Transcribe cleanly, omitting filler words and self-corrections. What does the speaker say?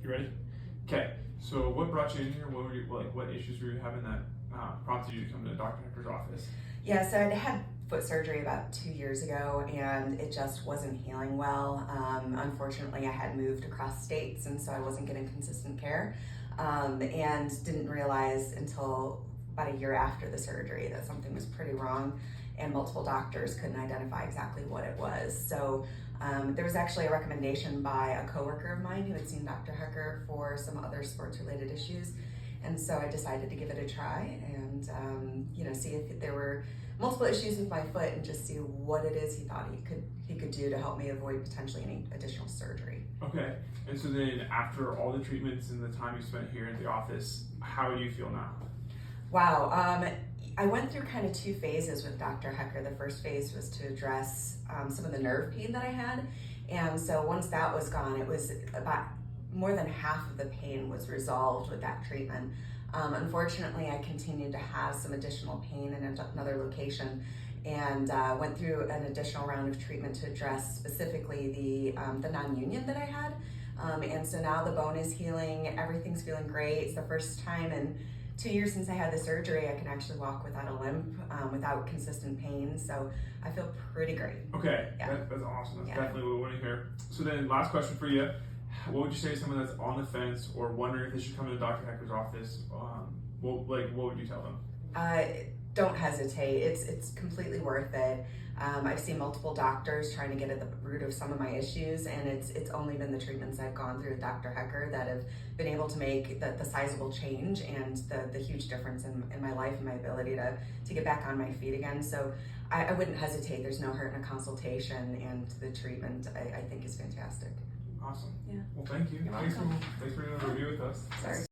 You ready? Okay. So what brought you in here? What were you like? What issues were you having that prompted you to come to Dr. Hector's office? Yeah, so I'd had foot surgery about 2 years ago and it just wasn't healing well. Unfortunately, I had moved across states and so I wasn't getting consistent care and didn't realize until about a year after the surgery that something was pretty wrong and multiple doctors couldn't identify exactly what it was. So there was actually a recommendation by a coworker of mine who had seen Dr. Hecker for some other sports related issues. And so I decided to give it a try and see if there were multiple issues with my foot and just see what it is he thought he could do to help me avoid potentially any additional surgery. Okay. And so then after all the treatments and the time you spent here at the office, how do you feel now? Wow. I went through kind of two phases with Dr. Hecker. The first phase was to address some of the nerve pain that I had. And so once that was gone, it was about more than half of the pain was resolved with that treatment. Unfortunately, I continued to have some additional pain in another location and went through an additional round of treatment to address specifically the non-union that I had. And so now the bone is healing, everything's feeling great. It's the first time in 2 years since I had the surgery, I can actually walk without a limp, without consistent pain. So I feel pretty great. Okay, Yeah. that's awesome. That's Yeah. definitely what we want to hear. So then last question for you. What would you say to someone that's on the fence or wondering if they should come to Dr. Hector's office? What would you tell them? Don't hesitate. It's completely worth it. I've seen multiple doctors trying to get at the root of some of my issues, and it's only been the treatments I've gone through with Dr. Hecker that have been able to make the sizable change and the huge difference in my life and my ability to get back on my feet again. So I wouldn't hesitate. There's no hurt in a consultation, and the treatment I think is fantastic. Awesome. Yeah. Well, thank you. You're Thanks welcome. for doing a review with us. Sorry.